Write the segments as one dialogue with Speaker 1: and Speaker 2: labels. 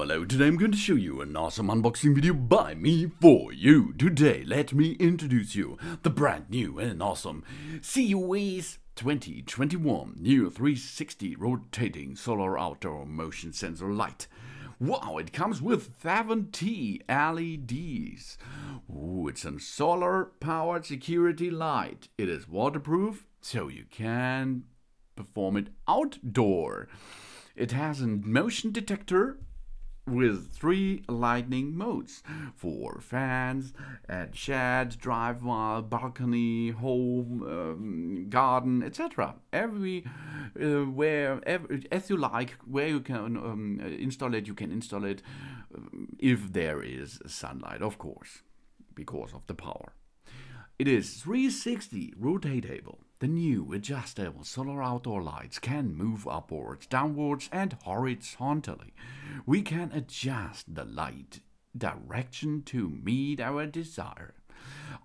Speaker 1: Hello, today I'm going to show you an awesome unboxing video by me for you. Today, let me introduce you the brand new and awesome SIUES 2021 new 360 rotating solar outdoor motion sensor light. Wow, it comes with 70 LEDs. Ooh, it's a solar powered security light. It is waterproof, so you can perform it outdoor. It has a motion detector with 3 lighting modes for fans and shed, drive-while, balcony, home, garden, etc. As you like, where you can install it, you can install it if there is sunlight, of course, because of the power. It is 360 rotatable. The new adjustable solar outdoor lights can move upwards, downwards, and horizontally. We can adjust the light direction to meet our desire.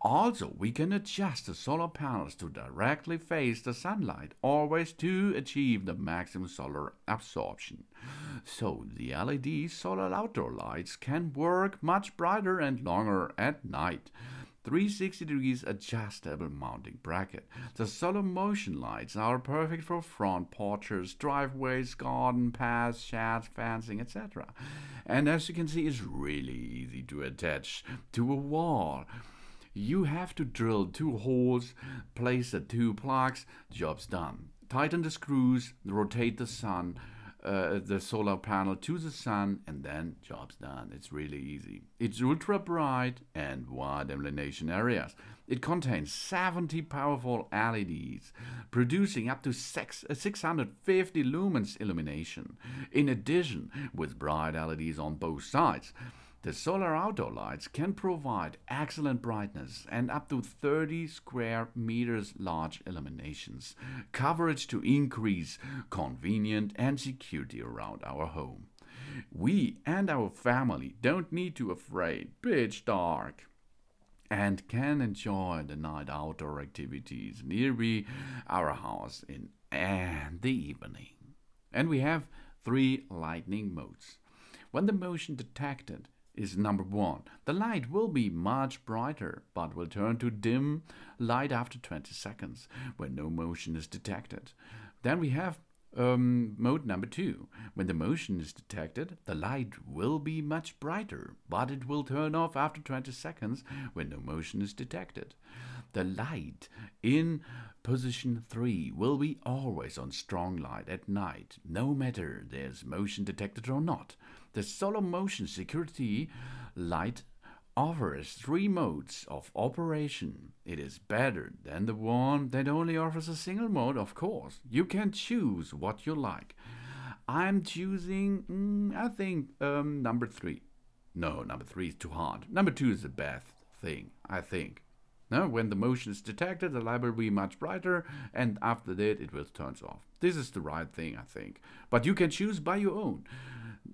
Speaker 1: Also, we can adjust the solar panels to directly face the sunlight, always to achieve the maximum solar absorption. So, the LED solar outdoor lights can work much brighter and longer at night. 360 degrees adjustable mounting bracket. The solar motion lights are perfect for front porches, driveways, garden paths, sheds, fencing, etc. And as you can see, it's really easy to attach to a wall. You have to drill 2 holes, place the 2 plugs, job's done. Tighten the screws, rotate the solar panel to the sun, and then job's done. It's really easy. It's ultra bright and wide illumination areas. It contains 70 powerful LEDs, producing up to 650 lumens illumination. In addition, with bright LEDs on both sides, the solar outdoor lights can provide excellent brightness and up to 30 square meters large illuminations, coverage to increase convenience and security around our home. We and our family don't need to afraid pitch dark and can enjoy the night outdoor activities nearby our house in the evening. And we have 3 lighting modes. When the motion detected is number 1. The light will be much brighter, but will turn to dim light after 20 seconds when no motion is detected. Then we have mode number 2. When the motion is detected, the light will be much brighter, but it will turn off after 20 seconds when no motion is detected. The light in position 3 will be always on strong light at night, no matter there's motion detected or not. The solar motion security light offers 3 modes of operation. It is better than the one that only offers a single mode, of course. You can choose what you like. I'm choosing, I think, number 3. No, number 3 is too hard. Number 2 is the best thing, I think. Now, when the motion is detected, the light will be much brighter, and after that, it will turn off. This is the right thing, I think. But you can choose by your own.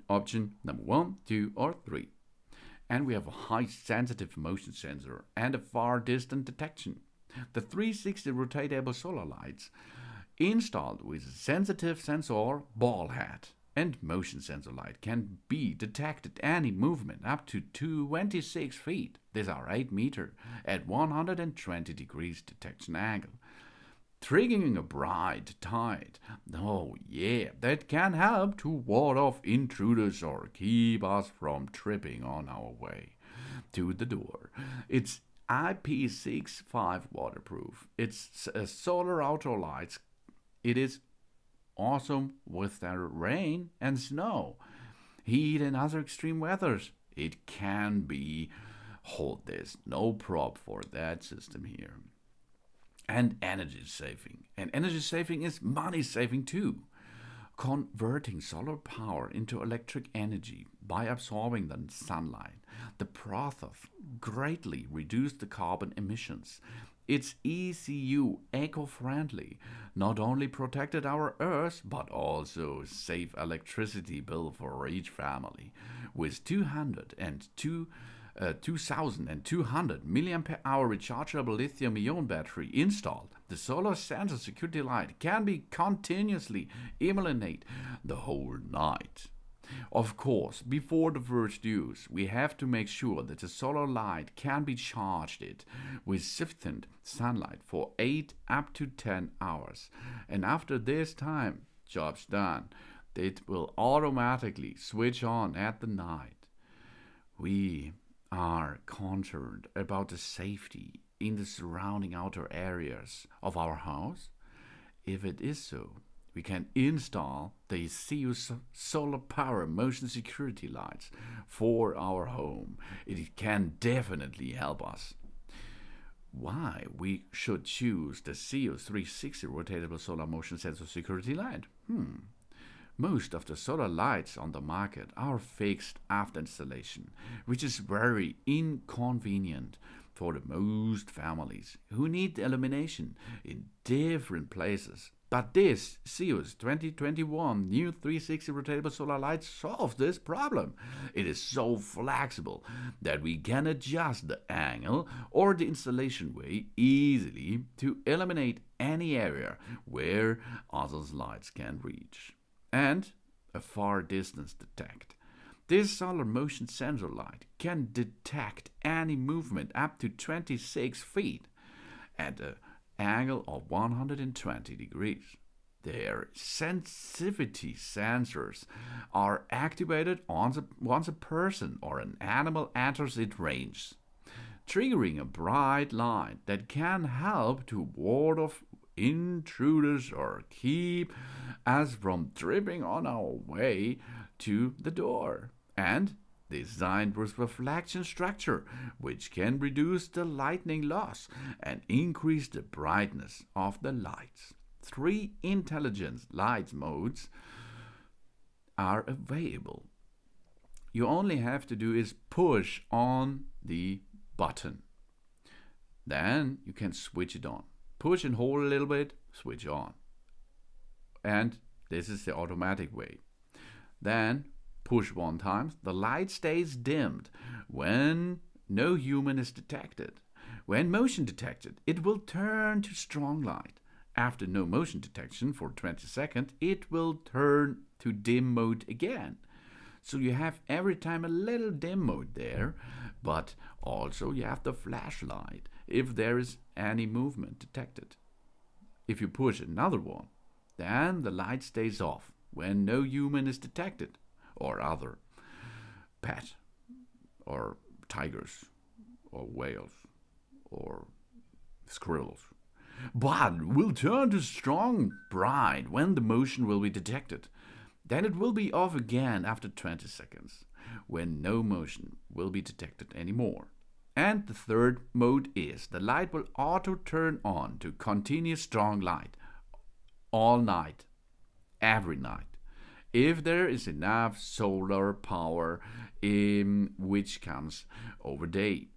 Speaker 1: Option number 1, 2, or 3. And we have a high sensitive motion sensor and a far distant detection. The 360 rotatable solar lights installed with a sensitive sensor ball head and motion sensor light can be detected any movement up to 26 feet. These are 8 meters at 120 degrees detection angle, triggering a bright tide. Oh yeah, that can help to ward off intruders or keep us from tripping on our way to the door. It's IP65 waterproof. It's a solar outdoor lights. It is awesome with the rain and snow, heat and other extreme weathers. It can be hold this, no prob for that system here. And energy saving. And energy saving is money saving too. Converting solar power into electric energy by absorbing the sunlight. The process greatly reduced the carbon emissions. It's ECU eco-friendly, not only protected our Earth, but also save electricity bill for each family. With 2,200 mAh rechargeable lithium-ion battery installed, the solar sensor security light can be continuously illuminate the whole night. Of course, before the first use, we have to make sure that the solar light can be charged with sufficient sunlight for 8 up to 10 hours. And after this time, job's done. It will automatically switch on at the night. We are concerned about the safety in the surrounding outer areas of our house. If it is so, we can install the SIUES solar power motion security lights for our home. It can definitely help us. Why we should choose the SIUES 360 rotatable solar motion sensor security light? Most of the solar lights on the market are fixed after installation, which is very inconvenient for the most families who need illumination in different places. But this SIUES 2021 new 360 rotatable solar light solves this problem. It is so flexible that we can adjust the angle or the installation way easily to illuminate any area where other lights can reach. And a far distance detect. This solar motion sensor light can detect any movement up to 26 feet at an angle of 120 degrees. Their sensitivity sensors are activated once a person or an animal enters its range, triggering a bright light that can help to ward off intruders or keep us from tripping on our way to the door. And designed with reflection structure, which can reduce the lightning loss and increase the brightness of the lights. 3 intelligent light modes are available. You only have to do is push on the button. Then you can switch it on. Push and hold a little bit, switch on. And this is the automatic way. Then push one time, the light stays dimmed when no human is detected. When motion detected, it will turn to strong light. After no motion detection for 20 seconds, it will turn to dim mode again. So you have every time a little dim mode there, but also you have the flashlight if there is any movement detected. If you push another one, then the light stays off when no human is detected, or other pet, or tigers, or whales, or squirrels. But will turn to strong bright when the motion will be detected. Then it will be off again after 20 seconds, when no motion will be detected anymore. And the third mode is the light will auto turn on to continuous strong light all night, every night, if there is enough solar power which comes over day.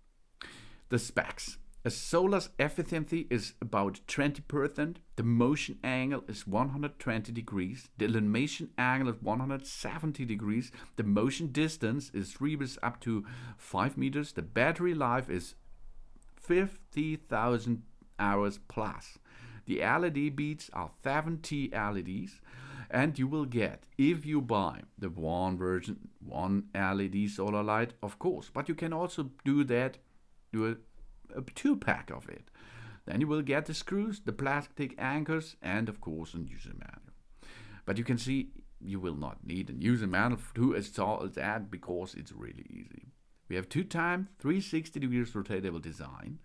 Speaker 1: The specs. A solar's efficiency is about 20%, the motion angle is 120 degrees, the illumination angle is 170 degrees, the motion distance is 3 meters up to 5 meters, the battery life is 50,000 hours plus. The LED beads are 70 LEDs, and you will get, if you buy the one version, 1 LED solar light, of course, but you can also do a 2-pack of it. Then you will get the screws, the plastic anchors, and of course a user manual. But you can see you will not need a user manual to install that because it's really easy. We have 2x 360 degrees rotatable design.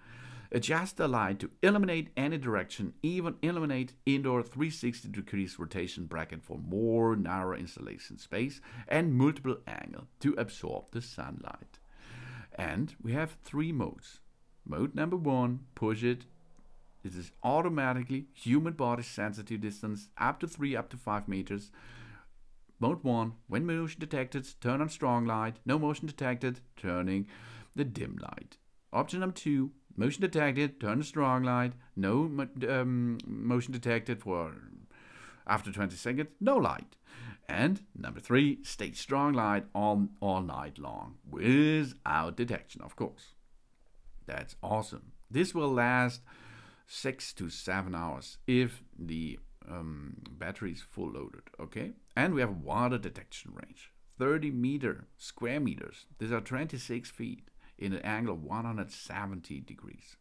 Speaker 1: Adjust the light to illuminate any direction, even illuminate indoor 360 degrees rotation bracket for more narrow installation space and multiple angle to absorb the sunlight. And we have 3 modes. Mode number 1, push it. This is automatically human body sensitive distance up to 5 meters. Mode 1, when motion detected, turn on strong light. No motion detected, turning the dim light. Option number 2, motion detected, turn the strong light. No motion detected for after 20 seconds, no light. And number 3, stay strong light on all night long without detection, of course. That's awesome. This will last 6 to 7 hours if the battery is full loaded, okay? And we have a wider detection range, square meters. These are 26 feet in an angle of 170 degrees.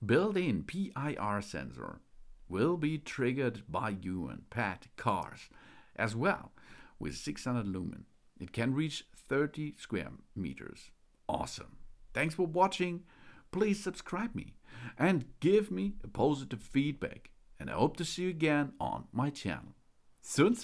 Speaker 1: Built-in PIR sensor will be triggered by you and pet cars as well with 600 lumen. It can reach 30 square meters. Awesome. Thanks for watching. Please subscribe me and give me a positive feedback. And I hope to see you again on my channel. Soon.